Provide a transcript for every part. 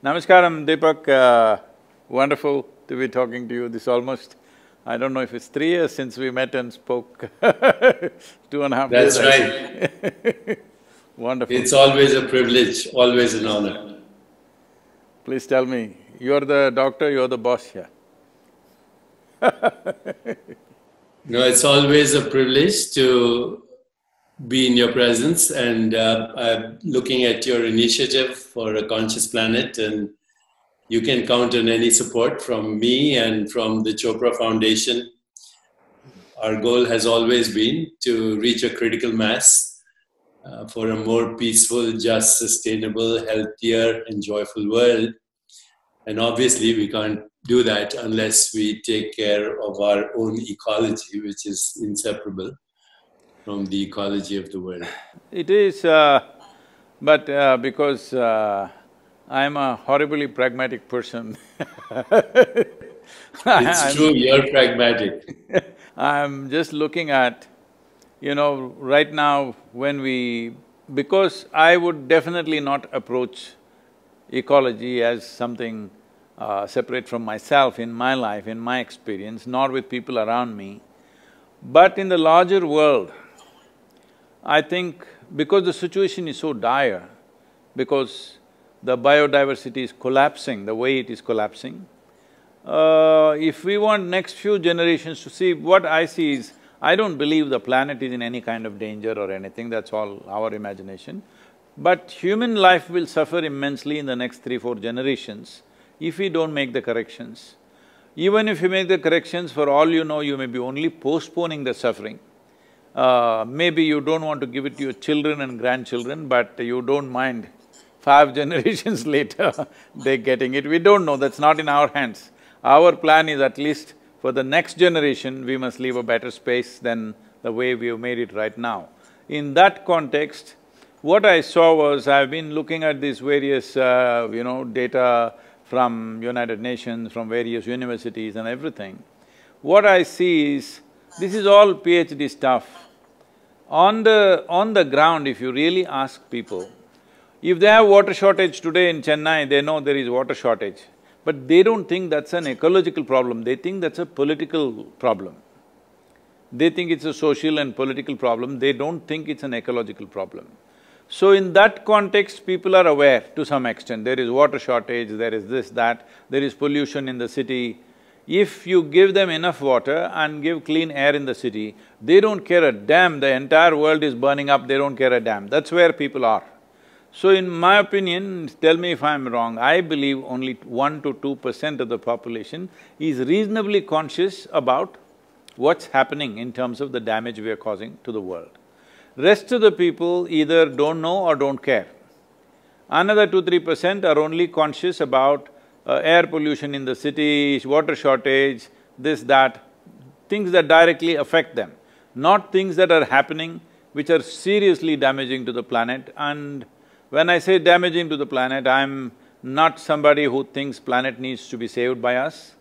Namaskaram, Deepak. Wonderful to be talking to you. This almost, I don't know if it's 3 years since we met and spoke 2.5 years. That's right. Wonderful. It's always a privilege, always an honor. Please tell me, you're the doctor, you're the boss here. No, it's always a privilege to be in your presence, and I'm looking at your initiative for a conscious planet, and you can count on any support from me and from the Chopra Foundation. Our goal has always been to reach a critical mass for a more peaceful, just, sustainable, healthier and joyful world. And obviously we can't do that unless we take care of our own ecology, which is inseparable from the ecology of the world. It is, but because I'm a horribly pragmatic person It's true, you're pragmatic. I'm just looking at, right now because I would definitely not approach ecology as something separate from myself in my life, in my experience, nor with people around me. But in the larger world, I think because the situation is so dire, because the biodiversity is collapsing the way it is collapsing, if we want next few generations to see, what I see is, I don't believe the planet is in any kind of danger or anything, that's all our imagination. But human life will suffer immensely in the next 3-4 generations if we don't make the corrections. Even if you make the corrections, for all you know, you may be only postponing the suffering. Maybe you don't want to give it to your children and grandchildren, but you don't mind 5 generations later they're getting it. We don't know, that's not in our hands. Our plan is at least for the next generation, we must leave a better space than the way we have made it right now. In that context, what I saw was, I've been looking at these various, data from United Nations, from various universities and everything. What I see is, this is all PhD stuff. On the ground, if you really ask people, if they have water shortage today in Chennai, they know there is water shortage. But they don't think that's an ecological problem, they think that's a political problem. They think it's a social and political problem, they don't think it's an ecological problem. So in that context, people are aware to some extent, there is water shortage, there is this, that, there is pollution in the city. If you give them enough water and give clean air in the city, they don't care a damn, the entire world is burning up, they don't care a damn, that's where people are. So in my opinion, tell me if I'm wrong, I believe only 1 to 2% of the population is reasonably conscious about what's happening in terms of the damage we are causing to the world. Rest of the people either don't know or don't care. Another 2-3% are only conscious about air pollution in the city, water shortage, this, that, things that directly affect them, not things that are happening which are seriously damaging to the planet. And when I say damaging to the planet, I'm not somebody who thinks planet needs to be saved by us.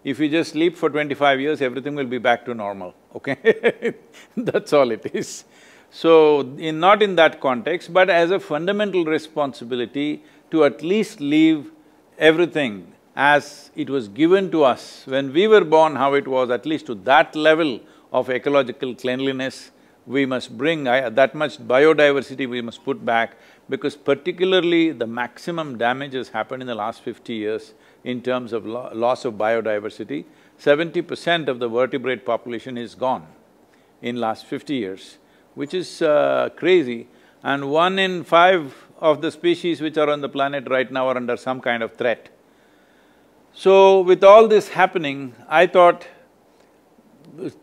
If we just sleep for 25 years, everything will be back to normal, okay? That's all it is. So, not in that context, but as a fundamental responsibility to at least leave everything as it was given to us when we were born, how it was, at least to that level of ecological cleanliness, we must bring that much biodiversity we must put back, because particularly the maximum damage has happened in the last 50 years in terms of loss of biodiversity. 70% of the vertebrate population is gone in last 50 years, which is crazy. And 1 in 5 of the species which are on the planet right now are under some kind of threat. So with all this happening, I thought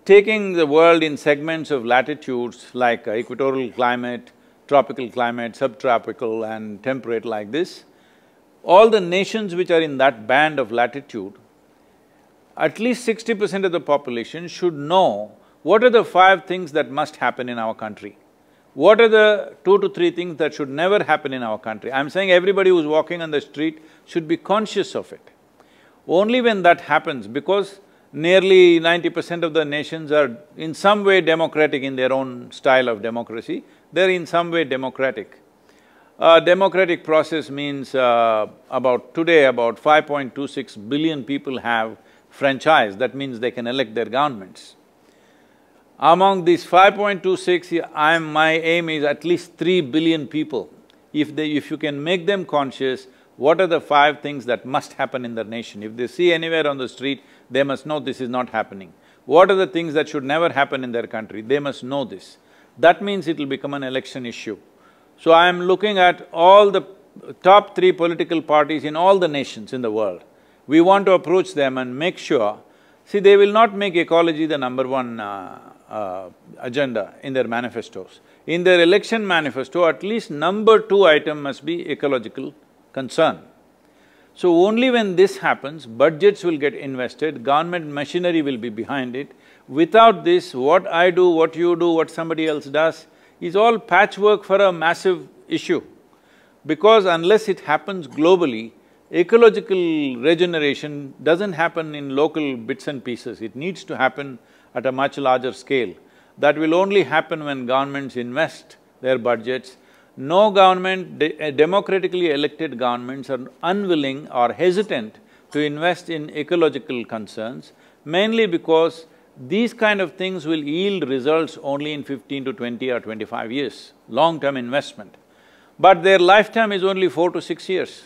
taking the world in segments of latitudes like equatorial climate, tropical climate, subtropical and temperate like this, all the nations which are in that band of latitude, at least 60% of the population should know what are the 5 things that must happen in our country. What are the 2 to 3 things that should never happen in our country? I'm saying everybody who's walking on the street should be conscious of it. Only when that happens, because nearly 90% of the nations are in some way democratic in their own style of democracy, they're in some way democratic. Democratic process means today about 5.26 billion people have franchise, that means they can elect their governments. Among these 5.26, my aim is at least 3 billion people. If you can make them conscious, what are the 5 things that must happen in their nation? If they see anywhere on the street, they must know this is not happening. What are the things that should never happen in their country? They must know this. That means it will become an election issue. So I am looking at all the top 3 political parties in all the nations in the world. We want to approach them and make sure… See, they will not make ecology the number 1 agenda in their manifestos. In their election manifesto, at least number 2 item must be ecological concern. So only when this happens, budgets will get invested, government machinery will be behind it. Without this, what I do, what you do, what somebody else does, is all patchwork for a massive issue. Because unless it happens globally, ecological regeneration doesn't happen in local bits and pieces, it needs to happen at a much larger scale. That will only happen when governments invest their budgets. No government, democratically elected governments are unwilling or hesitant to invest in ecological concerns, mainly because these kind of things will yield results only in 15 to 20 or 25 years, long-term investment. But their lifetime is only 4 to 6 years.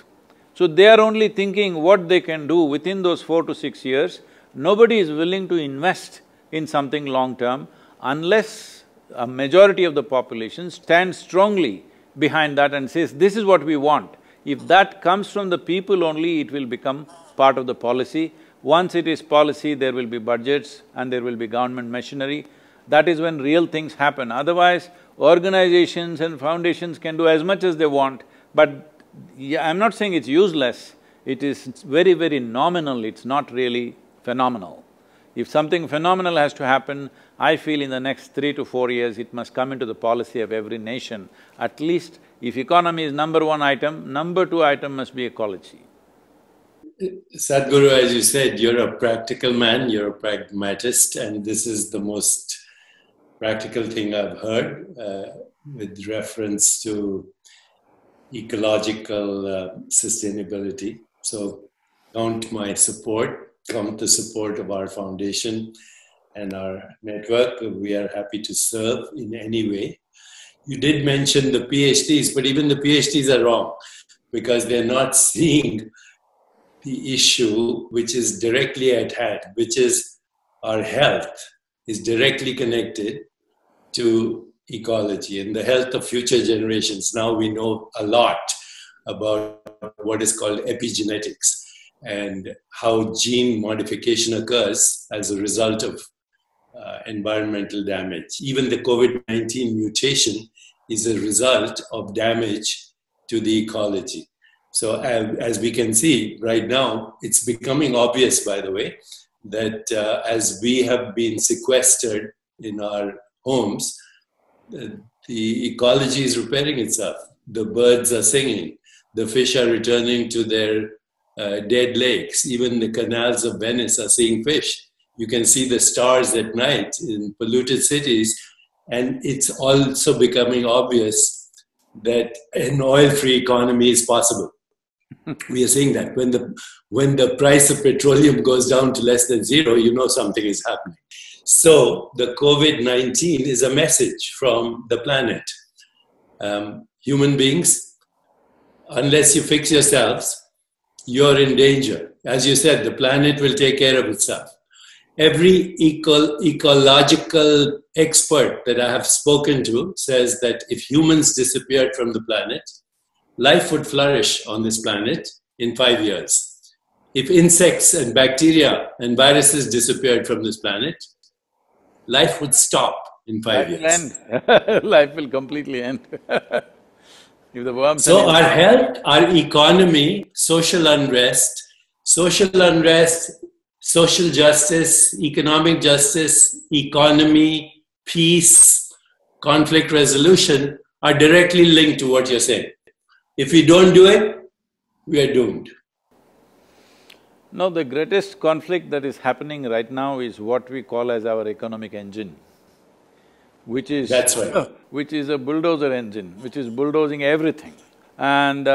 So they are only thinking what they can do within those 4 to 6 years. Nobody is willing to invest in something long-term unless a majority of the population stands strongly behind that and says, this is what we want. If that comes from the people only, it will become part of the policy. Once it is policy, there will be budgets and there will be government machinery. That is when real things happen. Otherwise, organizations and foundations can do as much as they want, but I'm not saying it's useless, it is very, very nominal, it's not really phenomenal. If something phenomenal has to happen, I feel in the next 3 to 4 years, it must come into the policy of every nation. At least if economy is number 1 item, number 2 item must be ecology. Sadhguru, as you said, you're a practical man, you're a pragmatist, and this is the most practical thing I've heard with reference to ecological sustainability. So count my support, count the support of our foundation and our network. We are happy to serve in any way. You did mention the PhDs, but even the PhDs are wrong because they're not seeing the issue which is directly at hand, which is our health is directly connected to ecology and the health of future generations. Now we know a lot about what is called epigenetics and how gene modification occurs as a result of environmental damage. Even the COVID-19 mutation is a result of damage to the ecology. So as we can see right now, it's becoming obvious, by the way, that as we have been sequestered in our homes, the ecology is repairing itself. The birds are singing, the fish are returning to their dead lakes. Even the canals of Venice are seeing fish. You can see the stars at night in polluted cities, and it's also becoming obvious that an oil-free economy is possible. We are seeing that when the price of petroleum goes down to less than 0, you know something is happening. So the COVID-19 is a message from the planet. Human beings, unless you fix yourselves, you're in danger. As you said, the planet will take care of itself. Every ecological expert that I have spoken to says that if humans disappeared from the planet, life would flourish on this planet in 5 years. If insects and bacteria and viruses disappeared from this planet, life would stop in 5 years. Life will end. Life will completely end. If the worms… So our health, our economy, social unrest, social justice, economic justice, economy, peace, conflict resolution are directly linked to what you're saying. If we don't do it, we are doomed. No, the greatest conflict that is happening right now is what we call as our economic engine, which is… That's right. Which is a bulldozer engine, which is bulldozing everything. And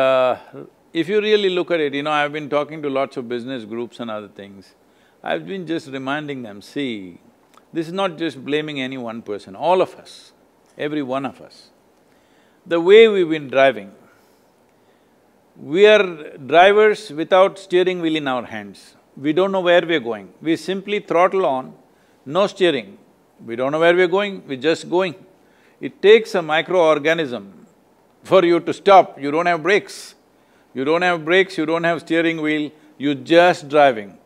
if you really look at it, I've been talking to lots of business groups and other things. I've been just reminding them, see, this is not just blaming any one person, all of us, every one of us. The way we've been driving, we are drivers without steering wheel in our hands. We don't know where we're going. We simply throttle on, no steering. We don't know where we're going, we're just going. It takes a microorganism for you to stop. You don't have brakes. You don't have brakes, you don't have steering wheel, you're just driving.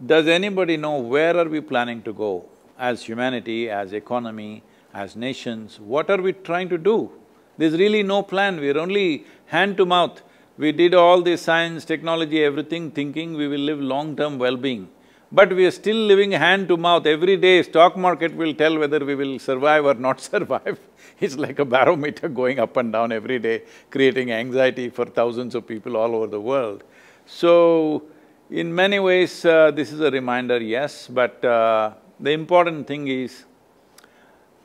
Does anybody know where are we planning to go as humanity, as economy, as nations? What are we trying to do? There's really no plan, we're only hand to mouth. We did all this science, technology, everything, thinking we will live long-term well-being. But we are still living hand to mouth. Every day, stock market will tell whether we will survive or not survive. It's like a barometer going up and down every day, creating anxiety for thousands of people all over the world. So, in many ways, this is a reminder, yes, but the important thing is,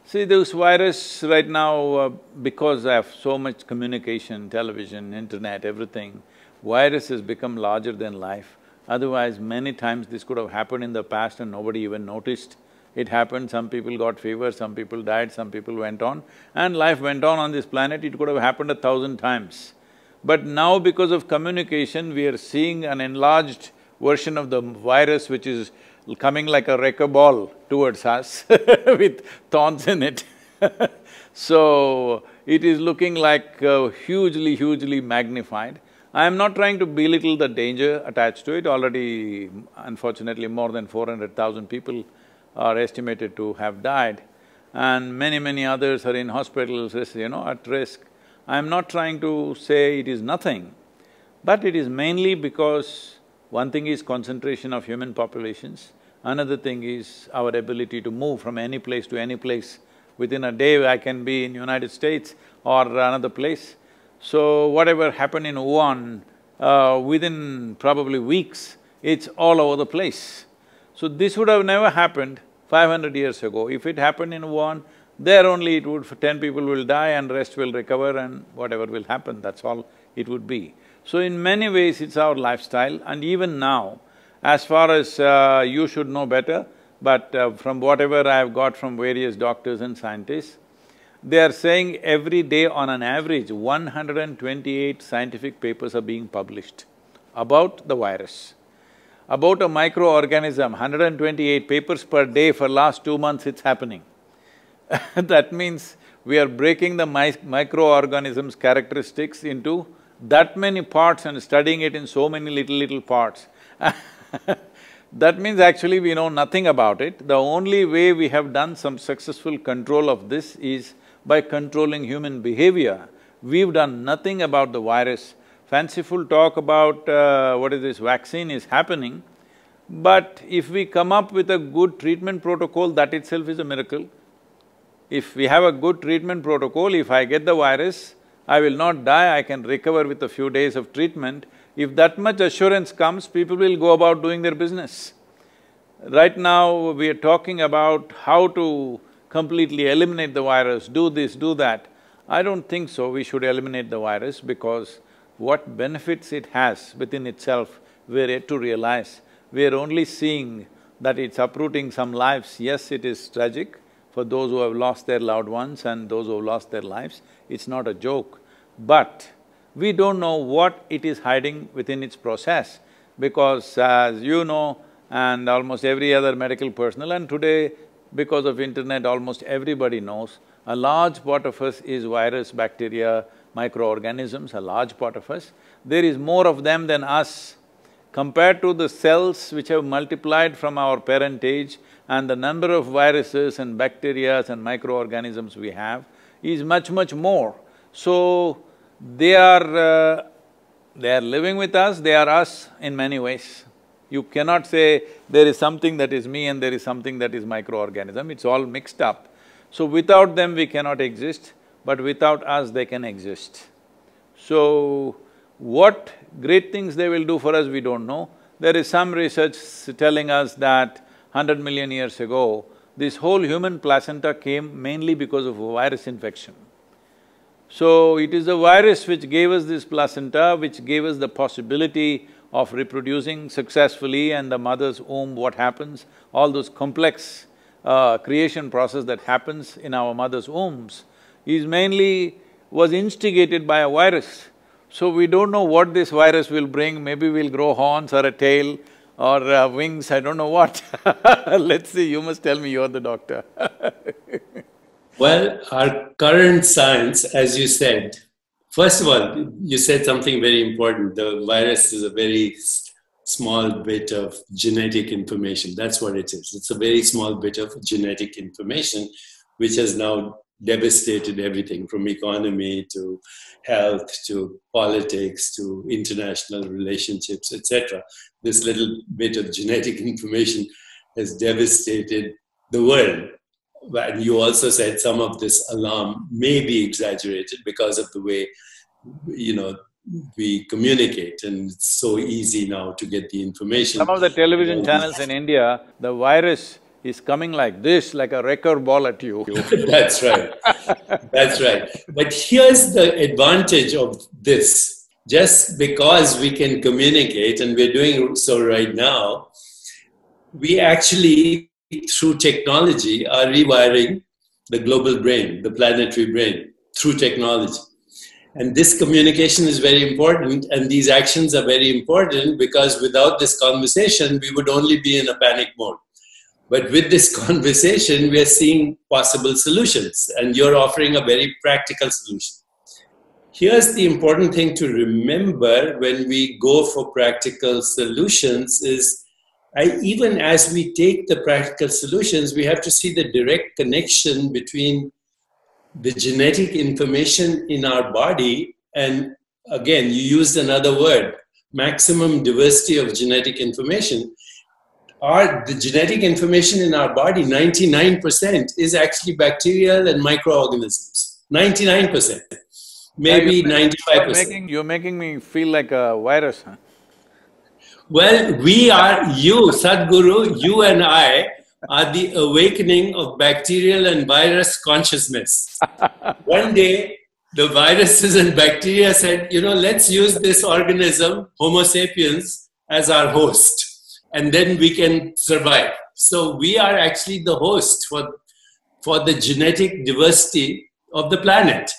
see, this virus right now, because of so much communication, television, internet, everything, virus has become larger than life. Otherwise, many times this could have happened in the past and nobody even noticed. It happened, some people got fever, some people died, some people went on, and life went on this planet, it could have happened 1,000 times. But now because of communication, we are seeing an enlarged version of the virus which is coming like a wrecking ball towards us with thorns in it. So, it is looking like hugely magnified. I am not trying to belittle the danger attached to it. Already, unfortunately, more than 400,000 people are estimated to have died, and many others are in hospitals, at risk. I am not trying to say it is nothing, but it is mainly because one thing is concentration of human populations, another thing is our ability to move from any place to any place. Within a day, I can be in United States or another place. So, whatever happened in Wuhan, within probably weeks, it's all over the place. So, this would have never happened 500 years ago. If it happened in Wuhan, there only it would… 10 people will die and rest will recover and whatever will happen, that's all it would be. So, in many ways, it's our lifestyle, and even now, as far as you should know better, but from whatever I have got from various doctors and scientists, they are saying every day on an average, 128 scientific papers are being published about the virus. About a microorganism, 128 papers per day for last 2 months it's happening. That means we are breaking the microorganism's characteristics into that many parts and studying it in so many little parts. That means actually we know nothing about it. The only way we have done some successful control of this is by controlling human behavior. We've done nothing about the virus. Fanciful talk about vaccine is happening, but if we come up with a good treatment protocol, that itself is a miracle. If we have a good treatment protocol, if I get the virus, I will not die, I can recover with a few days of treatment. If that much assurance comes, people will go about doing their business. Right now, we are talking about how to completely eliminate the virus, do this, do that. I don't think so, we should eliminate the virus because what benefits it has within itself, we're yet to realize. We're only seeing that it's uprooting some lives. Yes, it is tragic for those who have lost their loved ones and those who have lost their lives, it's not a joke. But we don't know what it is hiding within its process, because as you know, and almost every other medical personnel, and today because of internet almost everybody knows, a large part of us is virus, bacteria, microorganisms, a large part of us. There is more of them than us. Compared to the cells which have multiplied from our parentage and the number of viruses and bacteria and microorganisms we have is much more. So, they are living with us, they are us in many ways. You cannot say there is something that is me and there is something that is microorganism, it's all mixed up. So without them we cannot exist, but without us they can exist. So, what great things they will do for us, we don't know. There is some research telling us that 100 million years ago, this whole human placenta came mainly because of a virus infection. So it is the virus which gave us this placenta, which gave us the possibility of reproducing successfully, and the mother's womb, what happens, all those complex creation process that happens in our mother's wombs was instigated by a virus. So we don't know what this virus will bring, maybe we'll grow horns or a tail or wings, I don't know what. Let's see, you must tell me, you're the doctor. Well, our current science, as you said, first of all, you said something very important. The virus is a very small bit of genetic information. That's what it is. It's a very small bit of genetic information which has now devastated everything from economy to health to politics to international relationships, etc. This little bit of genetic information has devastated the world. And you also said some of this alarm may be exaggerated because of the way, we communicate, and it's so easy now to get the information. Some of the television channels in India, the virus is coming like this, like a wrecker ball at you. That's right. That's right. But here's the advantage of this. Just because we can communicate, and we're doing so right now, we actually, through technology, are rewiring the global brain, the planetary brain, through technology. And this communication is very important, and these actions are very important, because without this conversation, we would only be in a panic mode. But with this conversation, we are seeing possible solutions, and you're offering a very practical solution. Here's the important thing to remember when we go for practical solutions is, even as we take the practical solutions, we have to see the direct connection between the genetic information in our body, and again, you used another word, maximum diversity of genetic information. The genetic information in our body, 99% is actually bacterial and microorganisms. 99%, maybe 95%. You're making me feel like a virus, huh? Well, we are, you, Sadhguru, you and I are the awakening of bacterial and virus consciousness. One day, the viruses and bacteria said, let's use this organism, Homo sapiens, as our host, and then we can survive. So we are actually the host for the genetic diversity of the planet.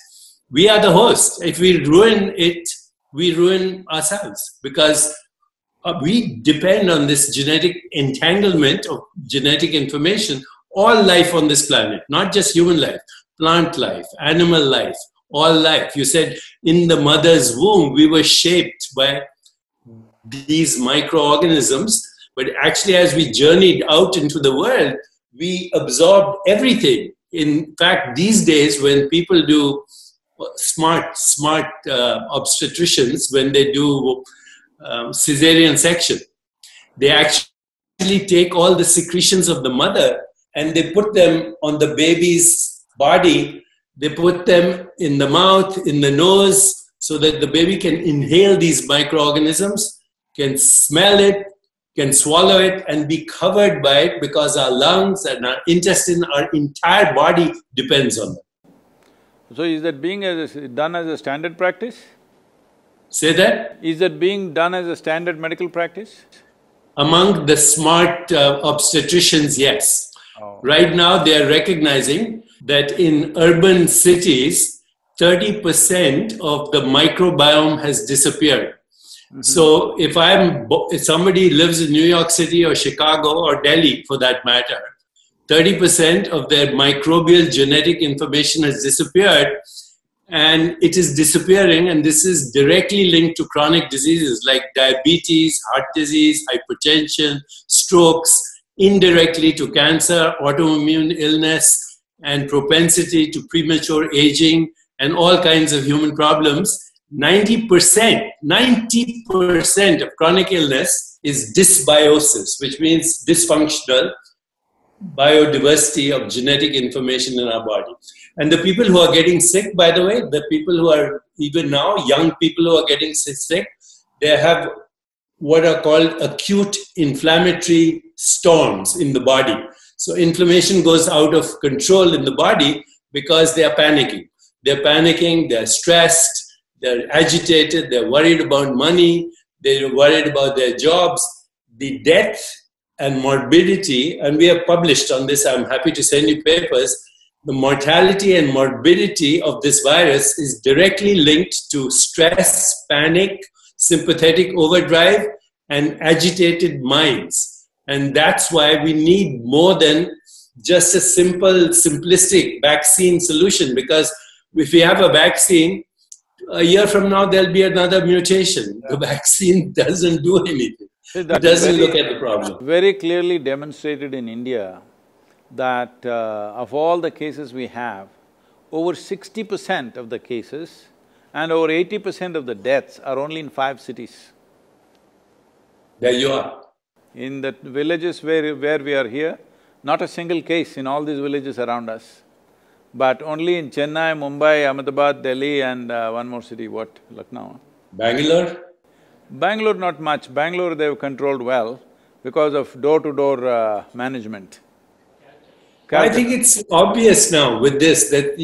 We are the host. If we ruin it, we ruin ourselves, because we depend on this genetic entanglement of genetic information, all life on this planet, not just human life, plant life, animal life, all life. You said in the mother's womb, we were shaped by these microorganisms, but actually as we journeyed out into the world, we absorbed everything. In fact, these days when people do smart obstetricians, when they do cesarean section, they actually take all the secretions of the mother and they put them on the baby's body. They put them in the mouth, in the nose, so that the baby can inhale these microorganisms, can smell it, can swallow it, and be covered by it, because our lungs and our intestine, our entire body depends on them. So is that being done as a standard practice? Say that? Is that being done as a standard medical practice? Among the smart obstetricians, yes. Oh. Right now, they are recognizing that in urban cities, 30% of the microbiome has disappeared. Mm-hmm. So if somebody lives in New York City or Chicago or Delhi, for that matter, 30% of their microbial genetic information has disappeared. And it is disappearing, and this is directly linked to chronic diseases like diabetes, heart disease, hypertension, strokes, indirectly to cancer, autoimmune illness, and propensity to premature aging, and all kinds of human problems. 90% of chronic illness is dysbiosis, which means dysfunctional biodiversity of genetic information in our body. And the people who are getting sick, by the way, the people who are even now, young people who are getting sick, they have what are called acute inflammatory storms in the body. So inflammation goes out of control in the body because they are panicking. they're panicking, they're stressed, they're agitated, they're worried about money, they're worried about their jobs. The death and morbidity, and we have published on this, I'm happy to send you papers, the mortality and morbidity of this virus is directly linked to stress, panic, sympathetic overdrive, and agitated minds. And that's why we need more than just a simple, simplistic vaccine solution, because if we have a vaccine, a year from now there'll be another mutation. The vaccine doesn't do anything. It doesn't look at the problem. Very clearly demonstrated in India that of all the cases we have, over 60% of the cases and over 80% of the deaths are only in 5 cities. There you are. In the villages where we are here, not a single case in all these villages around us. But only in Chennai, Mumbai, Ahmedabad, Delhi and one more city, what? Lucknow? Bangalore? Bangalore not much. Bangalore they've controlled well because of door-to-door management. I think it's obvious now with this that,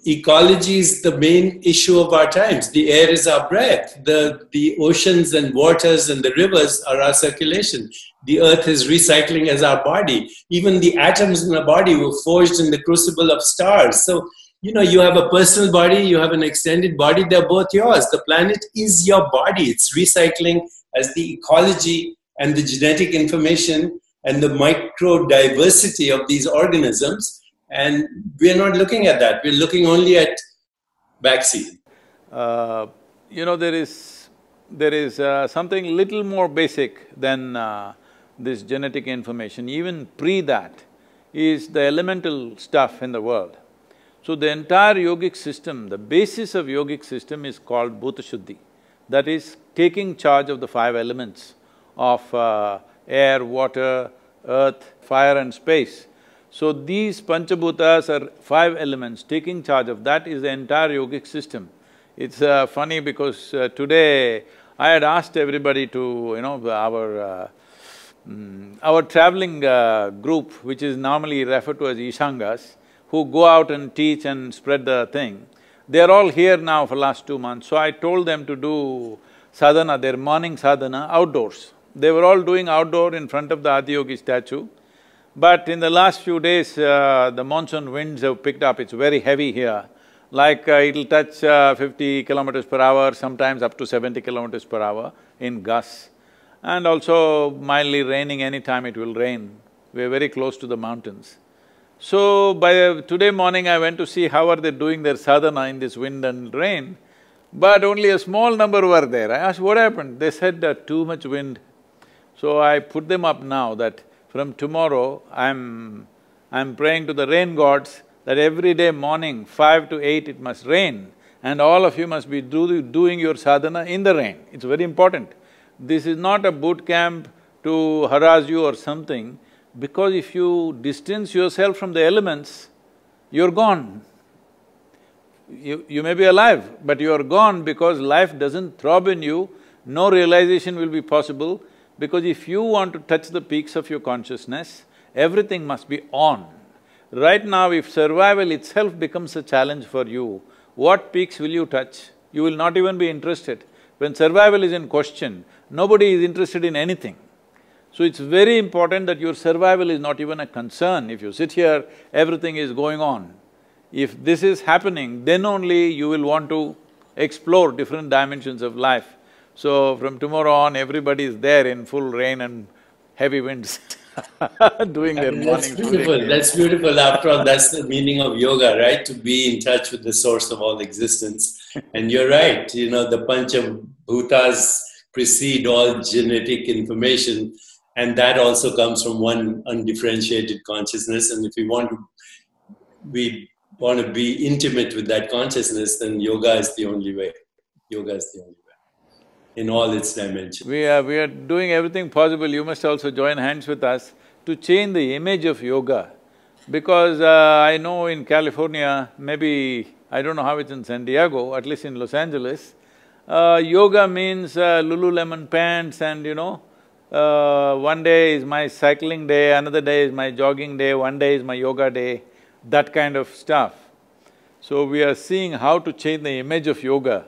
ecology is the main issue of our times. The air is our breath. The oceans and waters and the rivers are our circulation. The earth is recycling as our body. Even the atoms in our body were forged in the crucible of stars. So, you have a personal body, you have an extended body, they're both yours. The planet is your body. It's recycling as the ecology and the genetic information and the micro diversity of these organisms, and we're not looking at that. We're looking only at vaccine. There is something little more basic than this genetic information. Even pre that is the elemental stuff in the world. So the entire yogic system, the basis of yogic system is called Bhuta Shuddhi. That is taking charge of the 5 elements of air, water, earth, fire and space. So these Panchabhutas are 5 elements, taking charge of that is the entire yogic system. It's funny because today I had asked everybody to, our traveling group, which is normally referred to as Ishangas, who go out and teach and spread the thing, they're all here now for last 2 months. So I told them to do sadhana, their morning sadhana outdoors. They were all doing outdoor in front of the Adiyogi statue. But in the last few days, the monsoon winds have picked up, it's very heavy here. Like it'll touch 50 kilometers per hour, sometimes up to 70 kilometers per hour in gusts. And also mildly raining, anytime it will rain. We're very close to the mountains. So today morning I went to see how are they doing their sadhana in this wind and rain, but only a small number were there. I asked, what happened? They said too much wind. So I put them up now that from tomorrow I'm praying to the rain gods that every day morning 5 to 8 it must rain and all of you must be doing your sadhana in the rain. It's very important. This is not a boot camp to harass you or something, because if you distance yourself from the elements, you're gone. You may be alive, but you're gone because life doesn't throb in you, no realization will be possible, because if you want to touch the peaks of your consciousness, everything must be on. Right now, if survival itself becomes a challenge for you, what peaks will you touch? You will not even be interested. When survival is in question, nobody is interested in anything. So it's very important that your survival is not even a concern. If you sit here, everything is going on. If this is happening, then only you will want to explore different dimensions of life. So from tomorrow on, everybody is there in full rain and heavy winds doing their morning. That's beautiful, that's beautiful. After all, that's the meaning of yoga, right? To be in touch with the source of all existence. And you're right, the Panchabhutas precede all genetic information. And that also comes from one undifferentiated consciousness. And if we want to be intimate with that consciousness, then yoga is the only way. Yoga is the only way in all its dimensions. We are doing everything possible. You must also join hands with us to change the image of yoga. Because I know in California, maybe I don't know how it's in San Diego, at least in Los Angeles, yoga means Lululemon pants and one day is my cycling day, another day is my jogging day, one day is my yoga day, that kind of stuff. So we are seeing how to change the image of yoga,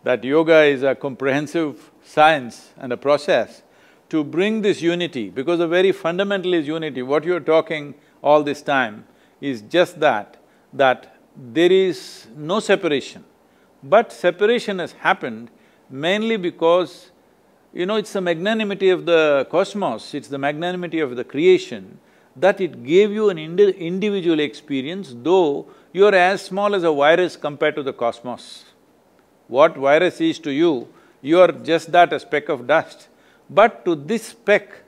that yoga is a comprehensive science and a process to bring this unity, because the very fundamental is unity. What you're talking all this time is just that there is no separation. But separation has happened mainly because, it's the magnanimity of the cosmos, it's the magnanimity of the creation, that it gave you an individual experience, though you're as small as a virus compared to the cosmos. What virus is to you, you're just that, a speck of dust. But to this speck,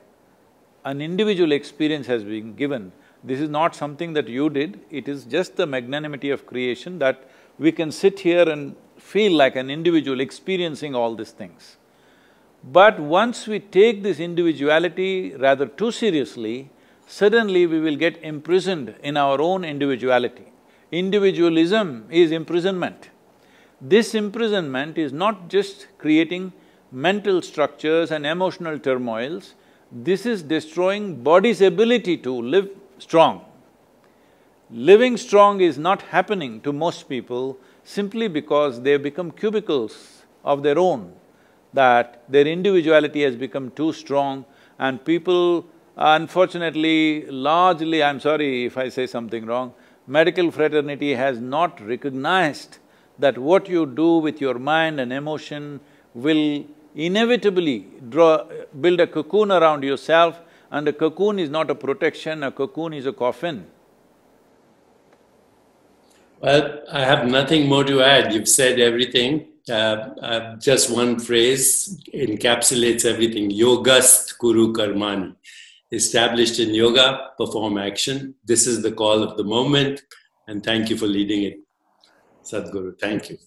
an individual experience has been given. This is not something that you did, it is just the magnanimity of creation that we can sit here and feel like an individual experiencing all these things. But once we take this individuality rather too seriously, suddenly we will get imprisoned in our own individuality. Individualism is imprisonment. This imprisonment is not just creating mental structures and emotional turmoils, this is destroying body's ability to live strong. Living strong is not happening to most people simply because they've become cubicles of their own, that their individuality has become too strong, and people, unfortunately, largely, I'm sorry if I say something wrong, medical fraternity has not recognized that what you do with your mind and emotion will inevitably build a cocoon around yourself, and a cocoon is not a protection, a cocoon is a coffin. Well, I have nothing more to add. You've said everything. Just one phrase encapsulates everything. Yogast Kuru Karmani. Established in yoga, perform action. This is the call of the moment, and thank you for leading it. Sadhguru, thank you.